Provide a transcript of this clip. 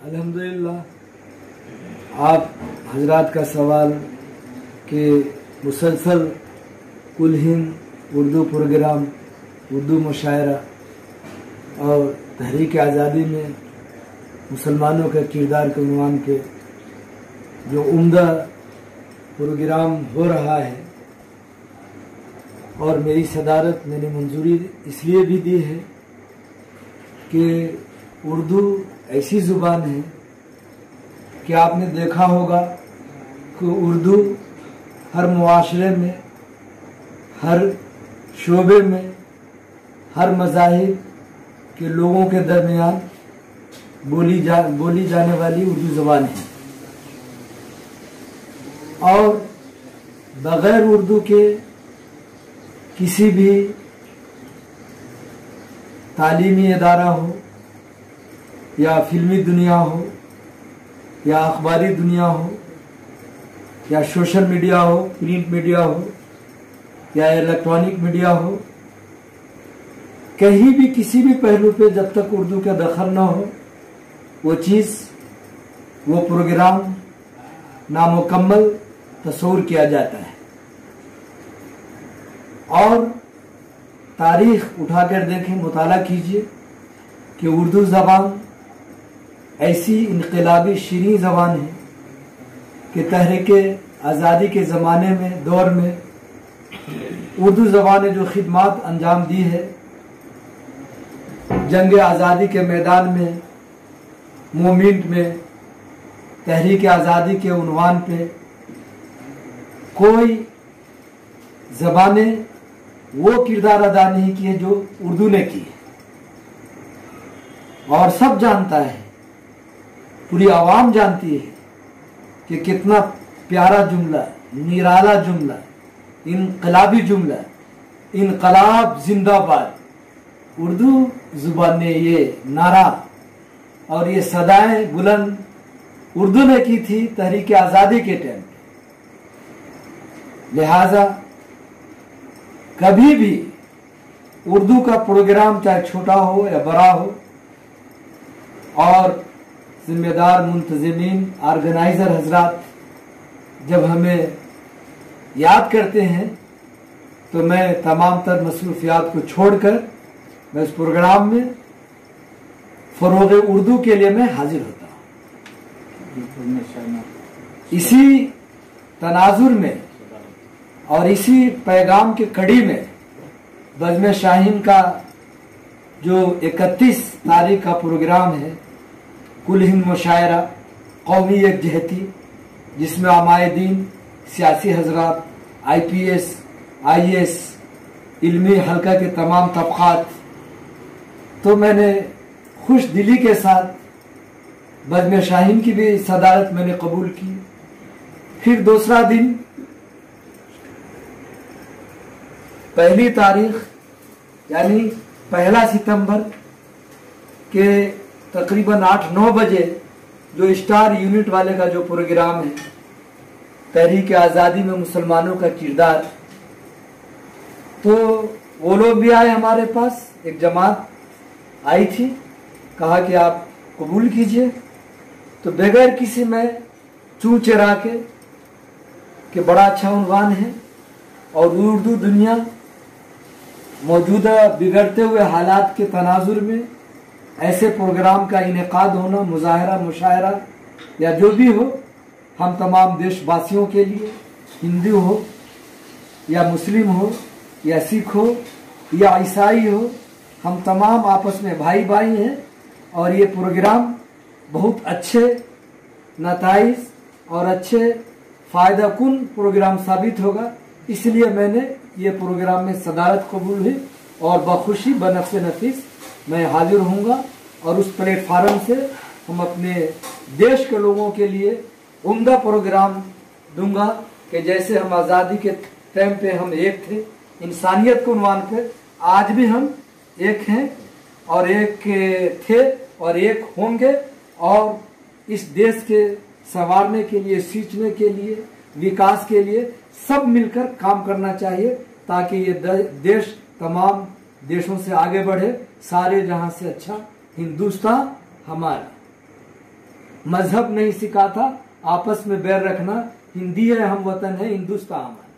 अल्हम्दुलिल्लाह आप हजरात का सवाल कि मुसलसल कुल हिंद उर्दू प्रोग्राम, उर्दू मुशायरा और तहरीक आज़ादी में मुसलमानों के किरदार के उन्वान पे जो उम्दा प्रोग्राम हो रहा है और मेरी सदारत मैंने मंजूरी इसलिए भी दी है कि उर्दू ऐसी ज़ुबान है कि आपने देखा होगा कि उर्दू हर मुआशरे में, हर शोबे में, हर मज़ाहिब के लोगों के दरमियान बोली जाने वाली उर्दू ज़ुबान है और बग़ैर उर्दू के किसी भी तालीमी इदारा हो या फिल्मी दुनिया हो या अखबारी दुनिया हो या सोशल मीडिया हो, प्रिंट मीडिया हो या इलेक्ट्रॉनिक मीडिया हो, कहीं भी किसी भी पहलू पे जब तक उर्दू का दखल न हो वो चीज़, वो प्रोग्राम नामुकम्मल तस्वूर किया जाता है। और तारीख उठाकर देखें, मुताला कीजिए कि उर्दू ज़बान ऐसी इनकलाबी शीरीं ज़बान है कि तहरीक आज़ादी के ज़माने में, दौर में उर्दू ज़बान ने जो खिदमात अंजाम दी है, जंग आज़ादी के मैदान में, मूवमेंट में, तहरीक आज़ादी के उन्वान पे कोई ज़बानें वो किरदार अदा नहीं किए जो उर्दू ने किए। और सब जानता है, पूरी आवाम जानती है कि कितना प्यारा जुमला, निराला जुमला, इनकलाबी जुमला, इनकलाब जिंदाबाद उर्दू जुबान ने ये नारा और ये सदाएं बुलंद उर्दू ने की थी तहरीक आज़ादी के टाइम पे। लिहाजा कभी भी उर्दू का प्रोग्राम चाहे छोटा हो या बड़ा हो और जिम्मेदार मुंतज़िमीन, ऑर्गेनाइज़र हजरात जब हमें याद करते हैं तो मैं तमाम तर मसरूफियात को छोड़कर मैं इस प्रोग्राम में फ़रोग़ उर्दू के लिए मैं हाजिर होता हूँ। इसी तनाजुर में और इसी पैगाम की कड़ी में बज़्म शाहीन का जो 31 तारीख का प्रोग्राम है, कुल हिंद मुशायरा कौमी यकजहती, जिसमें आमायदीन, सियासी हजरात, IPS, IAS, इल्मी हल्का के तमाम तबक़ात, तो मैंने खुश दिली के साथ बज़्म शाहीन की भी सदारत मैंने कबूल की। फिर दूसरा दिन पहली तारीख यानी 1 सितंबर के तकरीबन 8-9 बजे जो स्टार यूनिट वाले का जो प्रोग्राम है, तहरीक आज़ादी में मुसलमानों का किरदार, तो वो लोग भी आए हमारे पास, एक जमात आई थी, कहा कि आप कबूल कीजिए। तो बगैर किसी में चू चरा के कि बड़ा अच्छा उन्वान है और उर्दू दुनिया मौजूदा बिगड़ते हुए हालात के तनाजुर में ऐसे प्रोग्राम का इनेकाद होना, मुजाहरा, मुशायरा या जो भी हो, हम तमाम देशवासियों के लिए, हिंदू हो या मुस्लिम हो या सिख हो या ईसाई हो, हम तमाम आपस में भाई भाई हैं और ये प्रोग्राम बहुत अच्छे नताइज और अच्छे फ़ायदा कुन प्रोग्राम साबित होगा। इसलिए मैंने ये प्रोग्राम में सदारत कबूल हुई और बखुशी बनफ़्स नफीस मैं हाजिर होऊंगा और उस प्लेटफार्म से हम अपने देश के लोगों के लिए उम्दा प्रोग्राम दूंगा कि जैसे हम आज़ादी के टाइम पे हम एक थे, इंसानियत के उन्वान पे आज भी हम एक हैं और एक थे और एक होंगे और इस देश के संवारने के लिए, सींचने के लिए, विकास के लिए सब मिलकर काम करना चाहिए ताकि ये देश तमाम देशों से आगे बढ़े, सारे जहां से अच्छा हिंदुस्तान हमारा। मजहब नहीं सिखाता, आपस में बैर रखना, हिंदी है हम वतन है हिंदुस्तान।